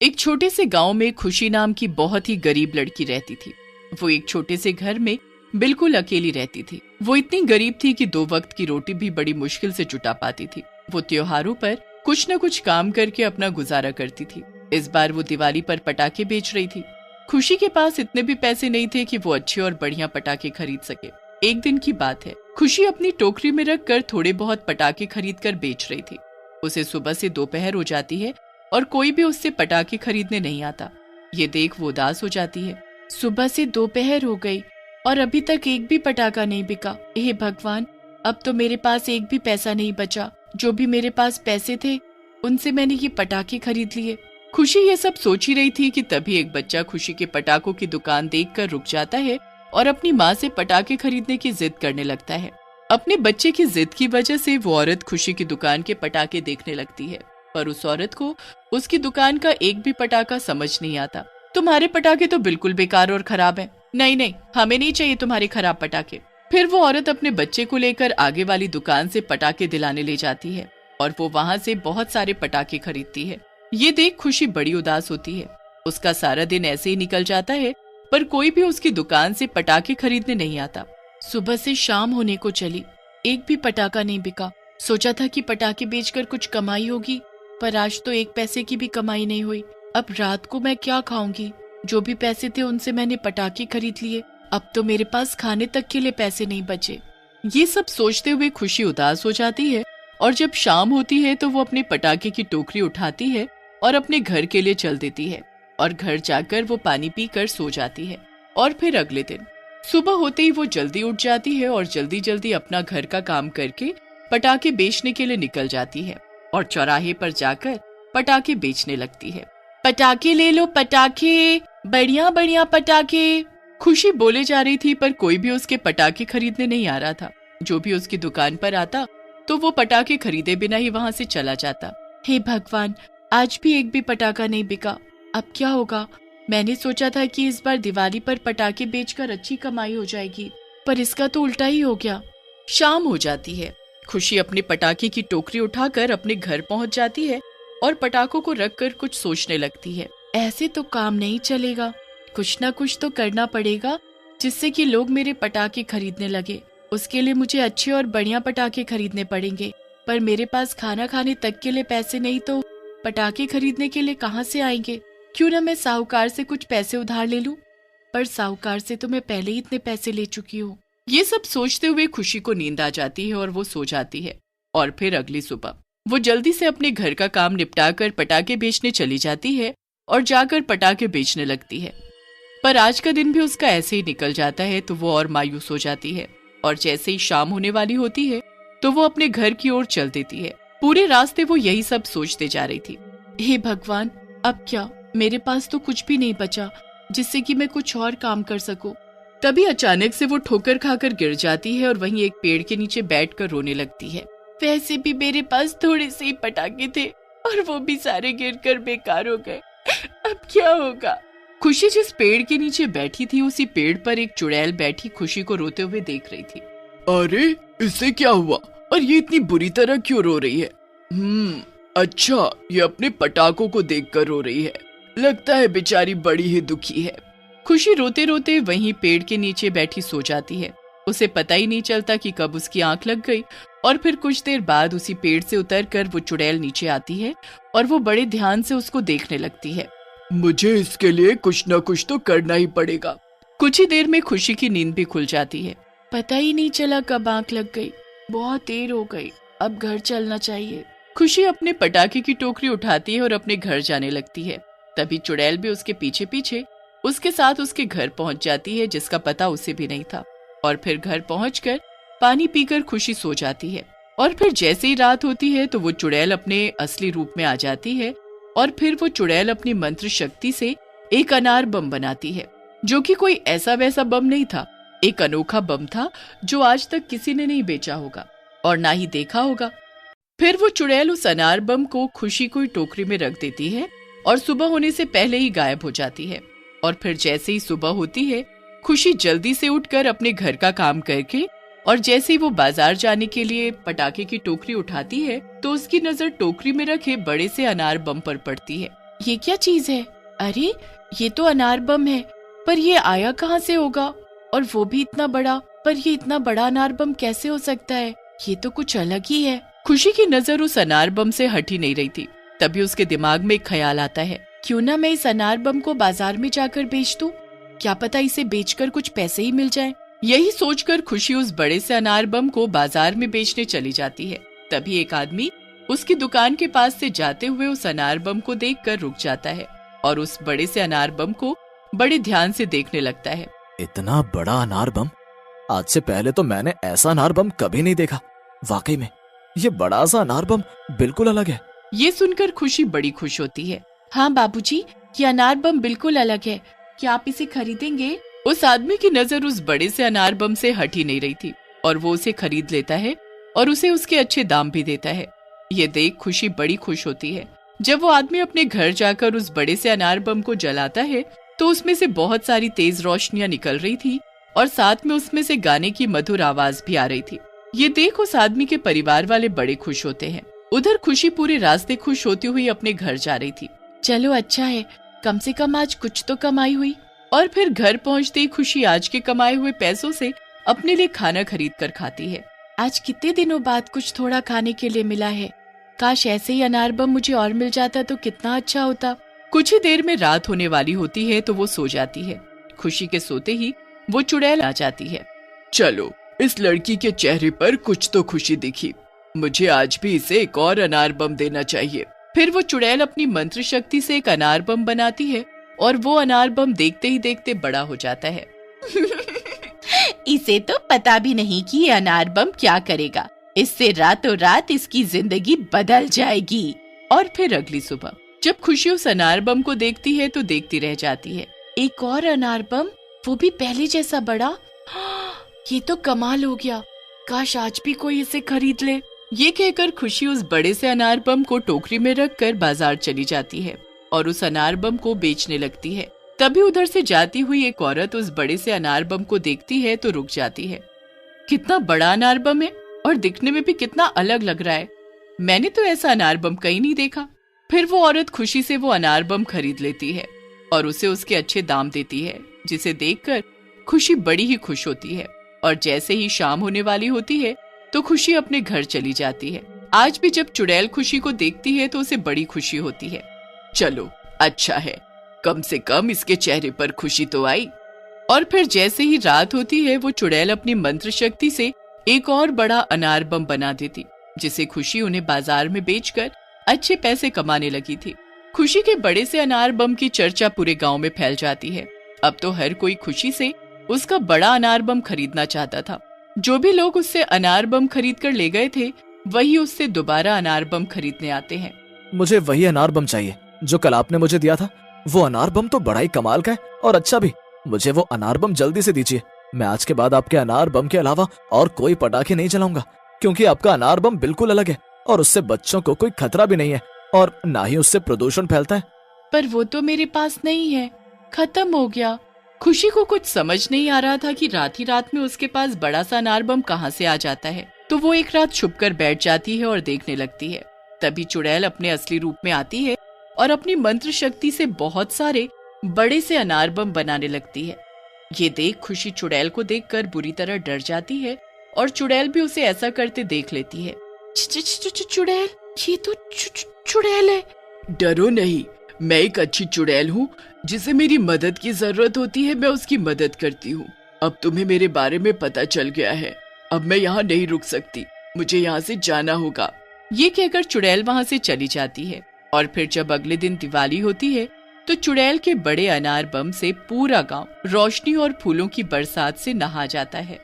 एक छोटे से गांव में खुशी नाम की बहुत ही गरीब लड़की रहती थी। वो एक छोटे से घर में बिल्कुल अकेली रहती थी। वो इतनी गरीब थी कि 2 वक्त की रोटी भी बड़ी मुश्किल से जुटा पाती थी। वो त्योहारों पर कुछ न कुछ काम करके अपना गुजारा करती थी। इस बार वो दिवाली पर पटाखे बेच रही थी। खुशी के पास इतने भी पैसे नहीं थे कि वो अच्छे और बढ़िया पटाखे खरीद सके। एक दिन की बात है, खुशी अपनी टोकरी में रख कर थोड़े बहुत पटाखे खरीद कर बेच रही थी। उसे सुबह से दोपहर हो जाती है और कोई भी उससे पटाखे खरीदने नहीं आता। ये देख वो उदास हो जाती है। सुबह से दोपहर हो गई और अभी तक एक भी पटाखा नहीं बिका। हे भगवान, अब तो मेरे पास एक भी पैसा नहीं बचा। जो भी मेरे पास पैसे थे उनसे मैंने ये पटाखे खरीद लिए। खुशी ये सब सोच ही रही थी कि तभी एक बच्चा खुशी के पटाखों की दुकान देखकर रुक जाता है और अपनी माँ से पटाखे खरीदने की जिद करने लगता है। अपने बच्चे की जिद की वजह से वो औरत खुशी की दुकान के पटाखे देखने लगती है, पर उस औरत को उसकी दुकान का एक भी पटाखा समझ नहीं आता। तुम्हारे पटाखे तो बिल्कुल बेकार और खराब हैं। नहीं नहीं, हमें नहीं चाहिए तुम्हारे खराब पटाखे। फिर वो औरत अपने बच्चे को लेकर आगे वाली दुकान से पटाखे दिलाने ले जाती है और वो वहाँ से बहुत सारे पटाखे खरीदती है। ये देख खुशी बड़ी उदास होती है। उसका सारा दिन ऐसे ही निकल जाता है, पर कोई भी उसकी दुकान से पटाखे खरीदने नहीं आता। सुबह से शाम होने को चली, एक भी पटाखा नहीं बिका। सोचा था कि पटाखे बेचकर कुछ कमाई होगी, पर आज तो एक पैसे की भी कमाई नहीं हुई। अब रात को मैं क्या खाऊंगी? जो भी पैसे थे उनसे मैंने पटाखे खरीद लिए। अब तो मेरे पास खाने तक के लिए पैसे नहीं बचे। ये सब सोचते हुए खुशी उदास हो जाती है और जब शाम होती है तो वो अपने पटाखे की टोकरी उठाती है और अपने घर के लिए चल देती है और घर जाकर वो पानी पीकर सो जाती है। और फिर अगले दिन सुबह होते ही वो जल्दी उठ जाती है और जल्दी जल्दी अपना घर का काम करके पटाखे बेचने के लिए निकल जाती है और चौराहे पर जाकर पटाखे बेचने लगती है। पटाखे ले लो, पटाखे, बढ़िया बढ़िया पटाखे। खुशी बोले जा रही थी, पर कोई भी उसके पटाखे खरीदने नहीं आ रहा था। जो भी उसकी दुकान पर आता तो वो पटाखे खरीदे बिना ही वहाँ से चला जाता। हे भगवान, आज भी एक भी पटाखा नहीं बिका। अब क्या होगा? मैंने सोचा था कि इस बार दिवाली पर पटाखे बेचकर अच्छी कमाई हो जाएगी, पर इसका तो उल्टा ही हो गया। शाम हो जाती है। खुशी अपने पटाखे की टोकरी उठाकर अपने घर पहुंच जाती है और पटाखों को रखकर कुछ सोचने लगती है। ऐसे तो काम नहीं चलेगा, कुछ ना कुछ तो करना पड़ेगा जिससे कि लोग मेरे पटाखे खरीदने लगे। उसके लिए मुझे अच्छे और बढ़िया पटाखे खरीदने पड़ेंगे, पर मेरे पास खाना खाने तक के लिए पैसे नहीं, तो पटाखे खरीदने के लिए कहाँ से आएंगे? क्यों ना मैं साहूकार से कुछ पैसे उधार ले लूं, पर साहूकार से तो मैं पहले ही इतने पैसे ले चुकी हूँ। ये सब सोचते हुए खुशी को नींद आ जाती है और वो सो जाती है। और फिर अगली सुबह वो जल्दी से अपने घर का काम निपटाकर पटाखे बेचने चली जाती है और जाकर पटाखे बेचने लगती है। पर आज का दिन भी उसका ऐसे ही निकल जाता है, तो वो और मायूस हो जाती है और जैसे ही शाम होने वाली होती है तो वो अपने घर की ओर चल देती है। पूरे रास्ते वो यही सब सोचते जा रही थी। हे भगवान, अब क्या? मेरे पास तो कुछ भी नहीं बचा जिससे कि मैं कुछ और काम कर सकूं। तभी अचानक से वो ठोकर खाकर गिर जाती है और वहीं एक पेड़ के नीचे बैठकर रोने लगती है। वैसे भी मेरे पास थोड़े से ही पटाखे थे और वो भी सारे गिरकर बेकार हो गए। अब क्या होगा? खुशी जिस पेड़ के नीचे बैठी थी उसी पेड़ पर एक चुड़ैल बैठी खुशी को रोते हुए देख रही थी। अरे, इससे क्या हुआ और ये इतनी बुरी तरह क्यों रो रही है? अच्छा, ये अपने पटाखों को देखकर रो रही है। लगता है बेचारी बड़ी ही दुखी है। खुशी रोते रोते वहीं पेड़ के नीचे बैठी सो जाती है। उसे पता ही नहीं चलता कि कब उसकी आंख लग गई और फिर कुछ देर बाद उसी पेड़ से उतरकर वो चुड़ैल नीचे आती है और वो बड़े ध्यान से उसको देखने लगती है। मुझे इसके लिए कुछ न कुछ तो करना ही पड़ेगा। कुछ ही देर में खुशी की नींद भी खुल जाती है। पता ही नहीं चला कब आंख लग गई। बहुत देर हो गई, अब घर चलना चाहिए। खुशी अपने पटाखे की टोकरी उठाती है और अपने घर जाने लगती है। तभी चुड़ैल भी उसके पीछे पीछे उसके साथ उसके घर पहुंच जाती है, जिसका पता उसे भी नहीं था। और फिर घर पहुंचकर पानी पीकर खुशी सो जाती है। और फिर जैसे ही रात होती है तो वो चुड़ैल अपने असली रूप में आ जाती है और फिर वो चुड़ैल अपनी मंत्र शक्ति से एक अनार बम बनाती है, जो कि कोई ऐसा वैसा बम नहीं था। एक अनोखा बम था जो आज तक किसी ने नहीं बेचा होगा और ना ही देखा होगा। फिर वो चुड़ैल उस अनार बम को खुशी को टोकरी में रख देती है और सुबह होने से पहले ही गायब हो जाती है। और फिर जैसे ही सुबह होती है, खुशी जल्दी से उठकर अपने घर का काम करके और जैसे ही वो बाजार जाने के लिए पटाखे की टोकरी उठाती है तो उसकी नजर टोकरी में रखे बड़े से अनार बम पर पड़ती है। ये क्या चीज है? अरे ये तो अनार बम है, पर ये आया कहाँ से होगा? और वो भी इतना बड़ा, पर ये इतना बड़ा अनार बम कैसे हो सकता है? ये तो कुछ अलग ही है। खुशी की नजर उस अनार बम से हट ही नहीं रही थी। तभी उसके दिमाग में एक ख्याल आता है, क्यों ना मैं इस अनार बम को बाजार में जाकर बेच दूं? क्या पता इसे बेचकर कुछ पैसे ही मिल जाएं। यही सोचकर खुशी उस बड़े से अनार बम को बाजार में बेचने चली जाती है। तभी एक आदमी उसकी दुकान के पास से जाते हुए उस अनार बम को देखकर रुक जाता है और उस बड़े से अनार बम को बड़े ध्यान से देखने लगता है। इतना बड़ा अनार बम, आज से पहले तो मैंने ऐसा अनार बम कभी नहीं देखा। वाकई में ये बड़ा सा अनार बम बिल्कुल अलग है। ये सुनकर खुशी बड़ी खुश होती है। हाँ बाबूजी, ये अनार बम बिल्कुल अलग है, क्या आप इसे खरीदेंगे? उस आदमी की नजर उस बड़े से अनार बम से हट ही नहीं रही थी और वो उसे खरीद लेता है और उसे उसके अच्छे दाम भी देता है। ये देख खुशी बड़ी खुश होती है। जब वो आदमी अपने घर जाकर उस बड़े से अनार बम को जलाता है तो उसमें से बहुत सारी तेज रोशनियां निकल रही थी और साथ में उसमें से गाने की मधुर आवाज भी आ रही थी। ये देख उस आदमी के परिवार वाले बड़े खुश होते हैं। उधर खुशी पूरे रास्ते खुश होती हुई अपने घर जा रही थी। चलो अच्छा है, कम से कम आज कुछ तो कमाई हुई। और फिर घर पहुंचते ही खुशी आज के कमाए हुए पैसों से अपने लिए खाना खरीद कर खाती है। आज कितने दिनों बाद कुछ थोड़ा खाने के लिए मिला है। काश ऐसे ही अनार बम मुझे और मिल जाता तो कितना अच्छा होता। कुछ ही देर में रात होने वाली होती है तो वो सो जाती है। खुशी के सोते ही वो चुड़ैल आ जाती है। चलो, इस लड़की के चेहरे पर कुछ तो खुशी दिखी, मुझे आज भी इसे एक और अनार बम देना चाहिए। फिर वो चुड़ैल अपनी मंत्र शक्ति से एक अनार बम बनाती है और वो अनार बम देखते ही देखते बड़ा हो जाता है। इसे तो पता भी नहीं कि ये अनार बम क्या करेगा। इससे रातों रात इसकी जिंदगी बदल जाएगी। और फिर अगली सुबह जब खुशी उस अनार बम को देखती है तो देखती रह जाती है। एक और अनार बम, वो भी पहले जैसा बड़ा। ये तो कमाल हो गया, काश आज भी कोई इसे खरीद ले। ये कहकर खुशी उस बड़े से अनार बम को टोकरी में रखकर बाजार चली जाती है और उस अनार बम को बेचने लगती है। तभी उधर से जाती हुई एक औरत उस बड़े से अनार बम को देखती है तो रुक जाती है। कितना बड़ा अनार बम है और दिखने में भी कितना अलग लग रहा है। मैंने तो ऐसा अनार बम कहीं नहीं देखा। फिर वो औरत खुशी से वो अनार बम खरीद लेती है और उसे उसके अच्छे दाम देती है, जिसे देखकर खुशी बड़ी ही खुश होती है। और जैसे ही शाम होने वाली होती है तो खुशी अपने घर चली जाती है। आज भी जब चुड़ैल खुशी को देखती है तो उसे बड़ी खुशी होती है। चलो अच्छा है, कम से कम इसके चेहरे पर खुशी तो आई। और फिर जैसे ही रात होती है वो चुड़ैल अपनी मंत्र शक्ति से एक और बड़ा अनार बम बना देती, जिसे खुशी उन्हें बाजार में बेचकर अच्छे पैसे कमाने लगी थी। खुशी के बड़े से अनार बम की चर्चा पूरे गांव में फैल जाती है। अब तो हर कोई खुशी से उसका बड़ा अनार बम खरीदना चाहता था। जो भी लोग उससे अनार बम खरीद कर ले गए थे वही उससे दोबारा अनार बम खरीदने आते हैं। मुझे वही अनार बम चाहिए जो कल आपने मुझे दिया था। वो अनार बम तो बड़ा ही कमाल का है और अच्छा भी। मुझे वो अनार बम जल्दी से दीजिए। मैं आज के बाद आपके अनार बम के अलावा और कोई पटाखे नहीं चलाऊंगा, क्योंकि आपका अनार बम बिल्कुल अलग है और उससे बच्चों को कोई खतरा भी नहीं है और ना ही उससे प्रदूषण फैलता है। पर वो तो मेरे पास नहीं है, खत्म हो गया। खुशी को कुछ समझ नहीं आ रहा था कि रात ही रात में उसके पास बड़ा सा अनार बम कहाँ से आ जाता है। तो वो एक रात छुपकर बैठ जाती है और देखने लगती है। तभी चुड़ैल अपने असली रूप में आती है और अपनी मंत्र शक्ति से बहुत सारे बड़े से अनार बम बनाने लगती है। ये देख खुशी चुड़ैल को देखकर बुरी तरह डर जाती है और चुड़ैल भी उसे ऐसा करते देख लेती है। चुड़ैल, ये तो चुड़ैल है। डरो नहीं, मैं एक अच्छी चुड़ैल हूँ, जिसे मेरी मदद की जरूरत होती है मैं उसकी मदद करती हूँ। अब तुम्हें मेरे बारे में पता चल गया है, अब मैं यहाँ नहीं रुक सकती, मुझे यहाँ से जाना होगा। ये कहकर चुड़ैल वहाँ से चली जाती है। और फिर जब अगले दिन दिवाली होती है तो चुड़ैल के बड़े अनार बम से पूरा गांव रोशनी और फूलों की बरसात से नहा जाता है।